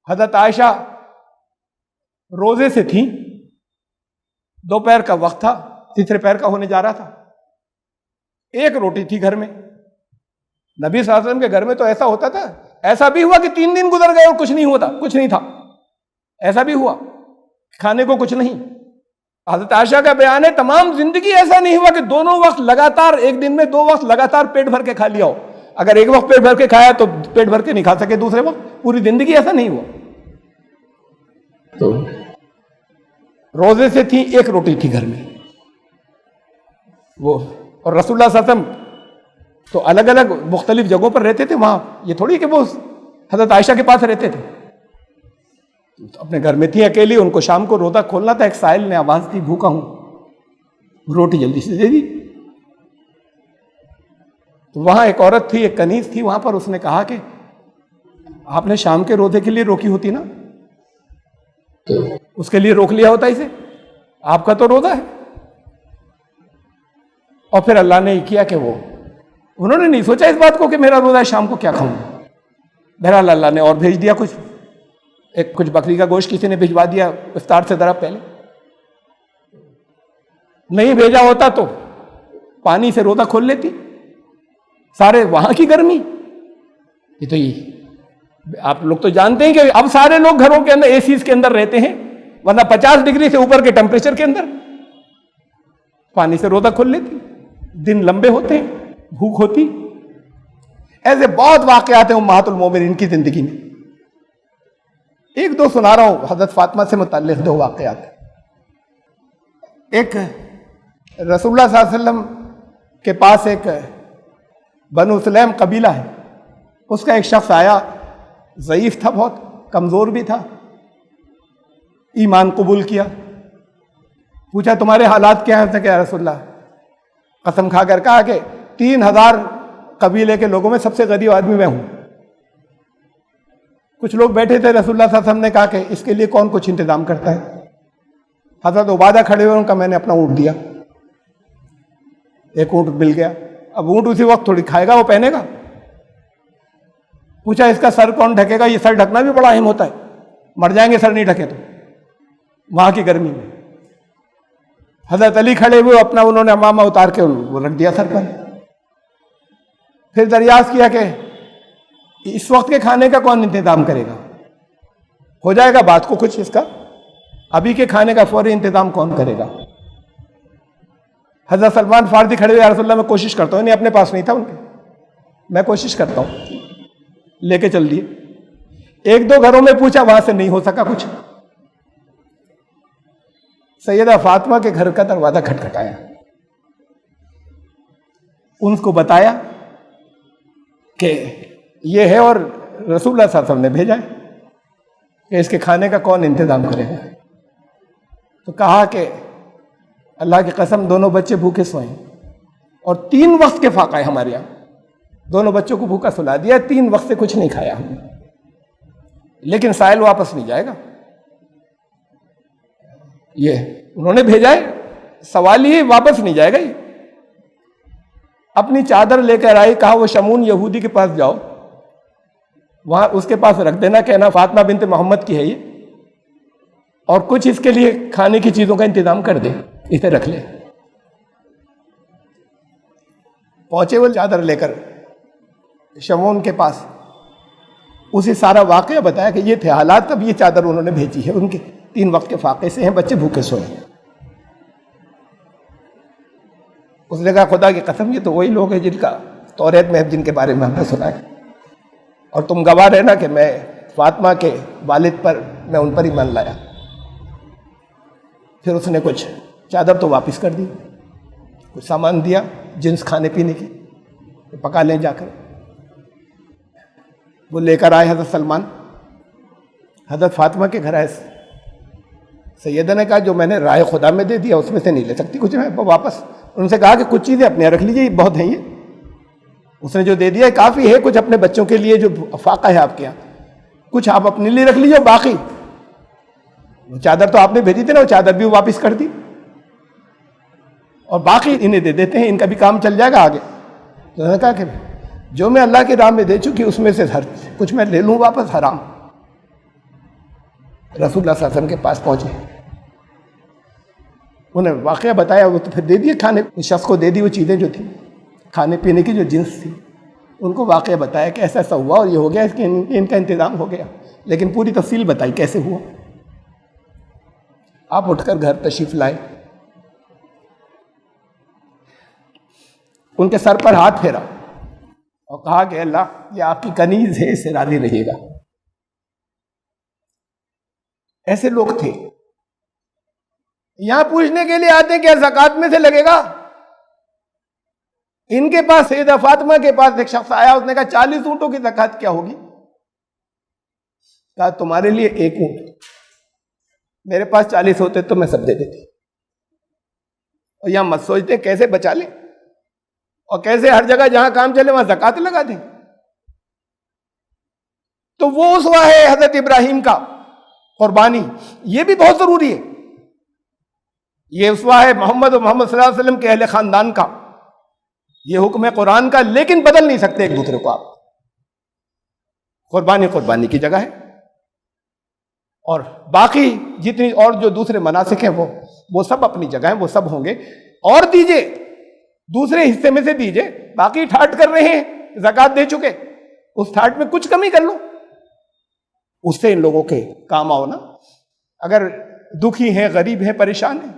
حضرت عائشہ روزے سے تھیں، دوپہر کا وقت تھا، تیسرے پہر کا ہونے جا رہا تھا، ایک روٹی تھی گھر میں. نبی صلی اللہ علیہ وسلم کے گھر میں تو ایسا ہوتا تھا، ایسا بھی ہوا کہ 3 دن گزر گئے اور کچھ نہیں تھا، ایسا بھی ہوا کھانے کو کچھ نہیں. حضرت عائشہ کا بیان ہے تمام زندگی ایسا نہیں ہوا کہ دونوں وقت لگاتار، ایک دن میں 2 وقت لگاتار پیٹ بھر کے کھا لیا ہو. اگر ایک وقت پیٹ بھر کے کھایا تو پیٹ بھر کے نہیں کھا سکے دوسرے وقت، پوری زندگی ایسا نہیں ہوا. تو روزے سے تھی، ایک روٹی تھی گھر میں وہ. اور رسول اللہ صلی اللہ علیہ وسلم تو الگ الگ مختلف جگہوں پر رہتے تھے، وہاں یہ تھوڑی کہ وہ حضرت عائشہ کے پاس رہتے تھے، اپنے گھر میں تھی اکیلی. ان کو شام کو روزہ کھولنا تھا. ایک سائل نے آواز دی بھوکا ہوں، روٹی جلدی سے دے دی. تو وہاں ایک عورت تھی، ایک کنیز تھی وہاں پر. اس نے کہا کہ آپ نے شام کے روزے کے لیے روکی ہوتی نا، اس کے لیے روک لیا ہوتا اسے، آپ کا تو روزہ ہے. اور پھر اللہ نے یہ کیا کہ انہوں نے نہیں سوچا اس بات کو کہ میرا روزہ ہے، شام کو کیا کھاؤں. بہرحال اللہ نے اور بھیج دیا کچھ بکری کا گوشت کسی نے بھجوا دیا افطار سے ذرا پہلے. نہیں بھیجا ہوتا تو پانی سے روزہ کھول لیتی. سارے وہاں کی گرمی، یہ تو آپ لوگ تو جانتے ہیں کہ اب سارے لوگ گھروں کے اندر اے سیز کے اندر رہتے ہیں، ورنہ 50 ڈگری سے اوپر کے ٹیمپریچر کے اندر پانی سے روزہ کھول لیتی. دن لمبے ہوتے ہیں، بھوک ہوتی. ایسے بہت واقعات ہیں امہات المومنین کی زندگی میں. ایک دو سنا رہا ہوں حضرت فاطمہ سے متعلق 2 واقعات. ایک رسول اللہ صلی اللہ علیہ وسلم کے پاس ایک بنو سلیم قبیلہ ہے، اس کا ایک شخص آیا، ضعیف تھا، بہت کمزور بھی تھا، ایمان قبول کیا. پوچھا تمہارے حالات کیا ہیں؟ کہ یا رسول اللہ، قسم کھا کر کہا کہ 3000 قبیلے کے لوگوں میں سب سے غریب آدمی میں ہوں. کچھ لوگ بیٹھے تھے، رسول اللہ صلی اللہ علیہ وسلم نے کہا کہ اس کے لیے کون کچھ انتظام کرتا ہے؟ حضرت عبادہ کھڑے ہوئے، ان کا میں نے اپنا اونٹ دیا. ایک اونٹ مل گیا. اب اونٹ اسی وقت تھوڑی کھائے گا، وہ پہنے گا. پوچھا اس کا سر کون ڈھکے گا؟ یہ سر ڈھکنا بھی بڑا اہم ہوتا ہے، مر جائیں گے سر نہیں ڈھکے تو وہاں کی گرمی میں. حضرت علی کھڑے ہوئے، اپنا انہوں نے امامہ اتار کے وہ رکھ دیا سر پر. پھر دریافت کیا کہ اس وقت کے کھانے کا کون انتظام کرے گا؟ ہو جائے گا بات کو کچھ اس کا، ابھی کے کھانے کا فوری انتظام کون کرے گا؟ حضرت سلمان فارسی کھڑے ہوئے، یا رسول اللہ میں کوشش کرتا ہوں. نہیں، اپنے پاس نہیں تھا ان کے، میں کوشش کرتا ہوں. لے کے چل دیے. 1-2 گھروں میں پوچھا، وہاں سے نہیں ہو سکا کچھ. سیدہ فاطمہ کے گھر کا دروازہ کھٹکھٹایا، ان کو بتایا کہ یہ ہے اور رسول اللہ صلی اللہ علیہ وسلم نے بھیجا ہے کہ اس کے کھانے کا کون انتظام کرے گا. تو کہا کہ اللہ کی قسم دونوں بچے بھوکے سوئے ہیں اور 3 وقت کے فاقہ ہے ہمارے یہاں. دونوں بچوں کو بھوکا سلا دیا، 3 وقت سے کچھ نہیں کھایا ہم نے. لیکن سائل واپس نہیں جائے گا. یہ انہوں نے بھیجا ہے، سوال یہ واپس نہیں جائے گا. یہ اپنی چادر لے کر آئی، کہا وہ شمون یہودی کے پاس جاؤ، وہاں اس کے پاس رکھ دینا، کہنا فاطمہ بنت محمد کی ہے یہ، اور کچھ اس کے لیے کھانے کی چیزوں کا انتظام کر دے، اسے رکھ لے. پہنچے وہ چادر لے کر شمون کے پاس، اسے سارا واقعہ بتایا کہ یہ تھے حالات، اب یہ چادر انہوں نے بھیجی ہے، ان کے 3 وقت کے فاقے سے ہیں، بچے بھوکے سوئے ہیں. اس نے کہا خدا کی قسم یہ تو وہی لوگ ہیں جن کا توریت میں جن کے بارے میں ہم نے سنا ہے، اور تم گواہ رہنا کہ میں فاطمہ کے والد پر میں ان پر ایمان لایا. پھر اس نے کچھ چادر تو واپس کر دی، کچھ سامان دیا جنس کھانے پینے کی، پکا لیں جا کر. وہ لے کر آئے حضرت سلمان، حضرت فاطمہ کے گھر آئے. سیدہ نے کہا جو میں نے رائے خدا میں دے دیا اس میں سے نہیں لے سکتی کچھ. میں واپس ان سے کہا کہ کچھ چیزیں اپنے رکھ لیجیے، بہت ہیں یہ، اس نے جو دے دیا ہے کافی ہے. کچھ اپنے بچوں کے لیے جو فاقہ ہے آپ کے یہاں، کچھ آپ اپنے لیے رکھ لیجیے، باقی وہ چادر تو آپ نے بھیجی تھی نا، وہ چادر بھی واپس کر دی، اور باقی انہیں دے دیتے ہیں، ان کا بھی کام چل جائے گا آگے. تو انہوں نے کہا کہ جو میں اللہ کی راہ میں دے چکی اس میں سے ہر کچھ میں لے لوں واپس، حرام. رسول اللہ صلی اللہ علیہ وسلم کے پاس پہنچے، انہیں واقعہ بتایا، وہ تو پھر دے دیے کھانے، اس شخص کو دے دی وہ چیزیں جو تھیں کھانے پینے کی جو جنس تھی، ان کو واقعہ بتایا کہ ایسا ایسا ہوا اور یہ ہو گیا، اس کے ان کا انتظام ہو گیا، لیکن پوری تفصیل بتائی کیسے ہوا۔ آپ اٹھ کر گھر تشریف لائے، ان کے سر پر ہاتھ پھیرا اور کہا کہ اللہ یہ آپ کی کنیز ہے، اس سے راضی رہیے گا۔ ایسے لوگ تھے۔ یہاں پوچھنے کے لیے آتے کیا زکوٰۃ میں سے لگے گا؟ ان کے پاس سیدہ فاطمہ کے پاس ایک شخص آیا، اس نے کہا 40 اونٹوں کی زکوٰۃ کیا ہوگی؟ کہا تمہارے لیے 1 اونٹ، میرے پاس 40 ہوتے تو میں سب دے دیتی۔ اور یہاں مت سوچتے کیسے بچا لیں اور کیسے ہر جگہ جہاں کام چلے وہاں زکوٰۃ لگا دیں۔ تو وہ اسوہ ہے حضرت ابراہیم کا، قربانی، یہ بھی بہت ضروری ہے۔ یہ اسوہ ہے محمد صلی اللہ علیہ وسلم کے اہل خاندان کا، یہ حکم ہے قرآن کا، لیکن بدل نہیں سکتے ایک دوسرے کو آپ۔ قربانی قربانی کی جگہ ہے، اور باقی جتنی اور جو دوسرے مناسک ہیں وہ سب اپنی جگہ ہیں، وہ سب ہوں گے۔ اور دیجئے، دوسرے حصے میں سے دیجئے، باقی ٹھاٹ کر رہے ہیں، زکوٰۃ دے چکے، اس ٹھاٹ میں کچھ کمی کر لو، اس سے ان لوگوں کے کام آؤ نا۔ اگر دکھی ہیں، غریب ہیں، پریشان ہیں،